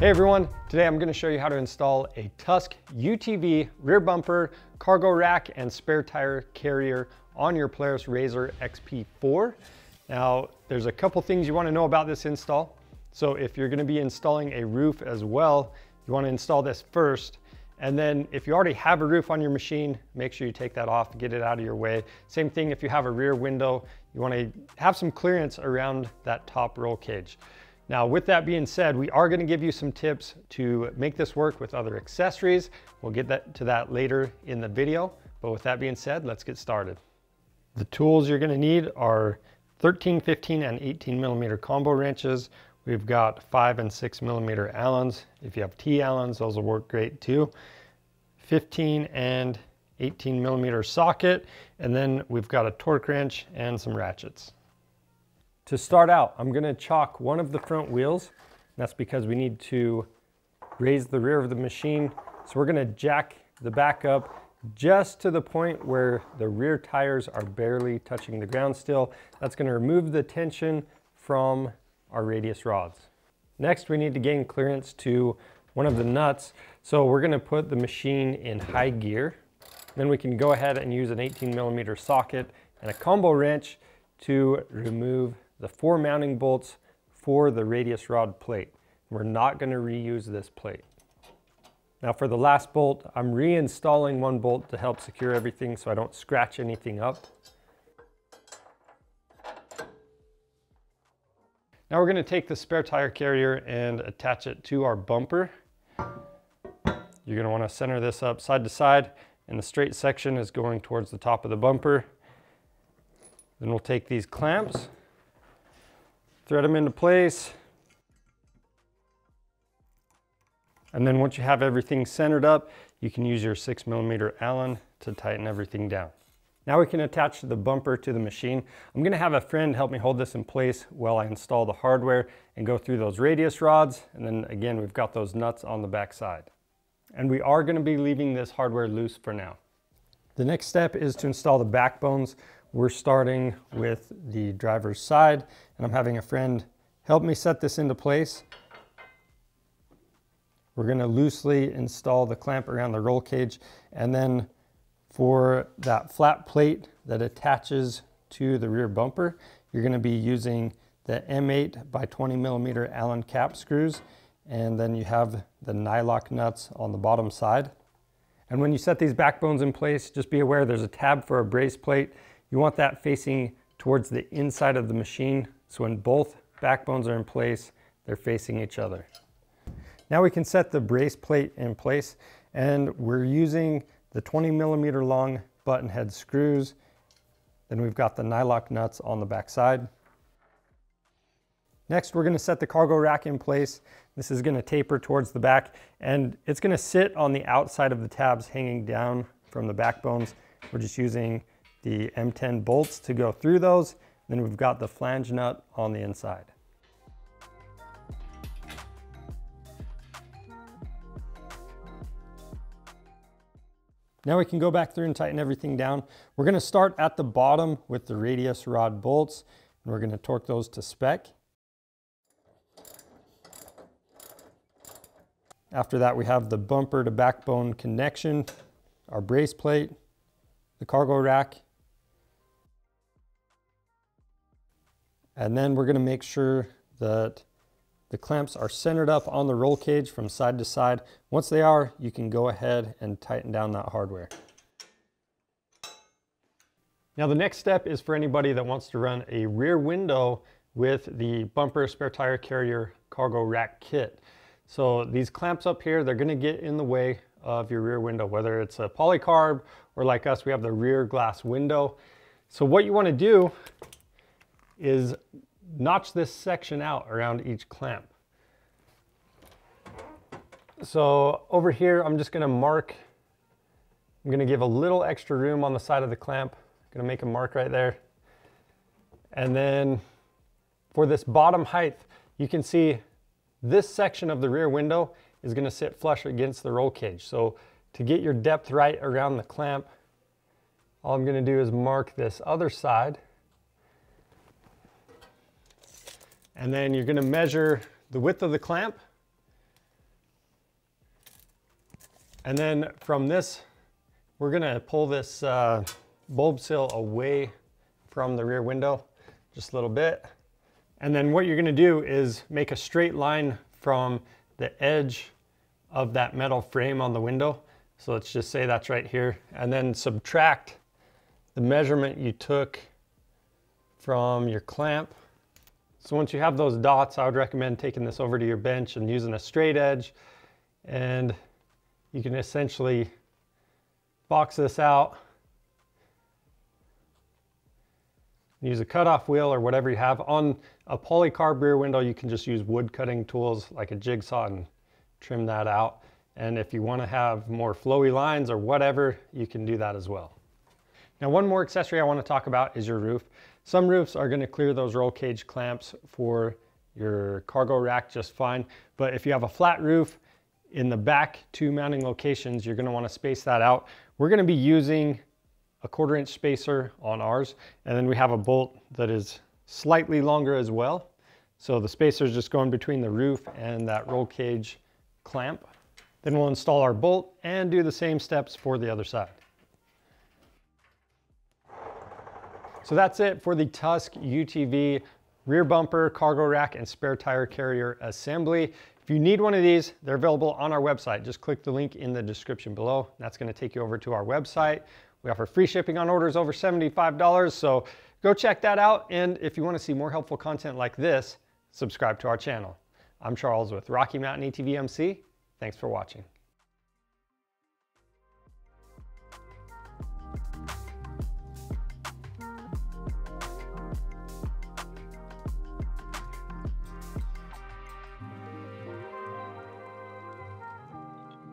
Hey everyone, today I'm going to show you how to install a Tusk UTV rear bumper, cargo rack, and spare tire carrier on your Polaris RZR XP4. Now, there's a couple things you want to know about this install. So if you're going to be installing a roof as well, you want to install this first. And then if you already have a roof on your machine, make sure you take that off, get it out of your way. Same thing if you have a rear window, you want to have some clearance around that top roll cage. Now, with that being said, we are going to give you some tips to make this work with other accessories. We'll get to that later in the video. But with that being said, let's get started. The tools you're going to need are 13, 15, and 18 millimeter combo wrenches. We've got 5 and 6 millimeter Allens. If you have T-Allens, those will work great too. 15 and 18 millimeter socket. And then we've got a torque wrench and some ratchets. To start out, I'm going to chock one of the front wheels. That's because we need to raise the rear of the machine. So we're going to jack the back up just to the point where the rear tires are barely touching the ground still. That's going to remove the tension from our radius rods. Next, we need to gain clearance to one of the nuts. So we're going to put the machine in high gear. Then we can go ahead and use an 18 millimeter socket and a combo wrench to remove the 4 mounting bolts for the radius rod plate. We're not going to reuse this plate. Now for the last bolt, I'm reinstalling one bolt to help secure everything so I don't scratch anything up. Now we're going to take the spare tire carrier and attach it to our bumper. You're going to want to center this up side to side, and the straight section is going towards the top of the bumper. Then we'll take these clamps, thread them into place. And then once you have everything centered up, you can use your 6 millimeter Allen to tighten everything down. Now we can attach the bumper to the machine. I'm going to have a friend help me hold this in place while I install the hardware and go through those radius rods. And then again, we've got those nuts on the back side. And we are going to be leaving this hardware loose for now. The next step is to install the backbones. We're starting with the driver's side, and I'm having a friend help me set this into place. We're going to loosely install the clamp around the roll cage, and then for that flat plate that attaches to the rear bumper, you're going to be using the M8 by 20 millimeter Allen cap screws, and then you have the nylock nuts on the bottom side. And when you set these backbones in place, just be aware there's a tab for a brace plate. You want that facing towards the inside of the machine, so when both backbones are in place, they're facing each other. Now we can set the brace plate in place, and we're using the 20 millimeter long button head screws. Then we've got the nylock nuts on the back side. Next, we're going to set the cargo rack in place. This is going to taper towards the back, and it's going to sit on the outside of the tabs hanging down from the backbones. We're just using the M10 bolts to go through those. Then we've got the flange nut on the inside. Now we can go back through and tighten everything down. We're going to start at the bottom with the radius rod bolts, and we're going to torque those to spec. After that, we have the bumper to backbone connection, our brace plate, the cargo rack. And then we're going to make sure that the clamps are centered up on the roll cage from side to side. Once they are, you can go ahead and tighten down that hardware. Now the next step is for anybody that wants to run a rear window with the bumper spare tire carrier cargo rack kit. So these clamps up here, they're going to get in the way of your rear window, whether it's a polycarb or like us, we have the rear glass window. So what you want to do is notch this section out around each clamp. So over here, I'm just going to mark, I'm going to give a little extra room on the side of the clamp. I'm going to make a mark right there. And then for this bottom height, you can see this section of the rear window is going to sit flush against the roll cage. So to get your depth right around the clamp, all I'm going to do is mark this other side. And then you're going to measure the width of the clamp And then from this, we're gonna pull this bulb sill away from the rear window, just a little bit. And then what you're gonna do is make a straight line from the edge of that metal frame on the window. So let's just say that's right here. And then subtract the measurement you took from your clamp. So once you have those dots, I would recommend taking this over to your bench and using a straight edge. And you can essentially box this out. Use a cutoff wheel or whatever you have. On a polycarb rear window, you can just use wood cutting tools like a jigsaw and trim that out. And if you want to have more flowy lines or whatever, you can do that as well. Now, one more accessory I want to talk about is your roof. Some roofs are going to clear those roll cage clamps for your cargo rack just fine. But if you have a flat roof, in the back two mounting locations, you're going to want to space that out. We're going to be using a 1/4 inch spacer on ours, and then we have a bolt that is slightly longer as well. So the spacer is just going between the roof and that roll cage clamp. Then we'll install our bolt and do the same steps for the other side. So that's it for the Tusk UTV rear bumper, cargo rack, and spare tire carrier assembly. If you need one of these, they're available on our website. Just click the link in the description below. That's going to take you over to our website. We offer free shipping on orders over $75, so go check that out. And if you want to see more helpful content like this, subscribe to our channel. I'm Charles with Rocky Mountain ATV MC. Thanks for watching.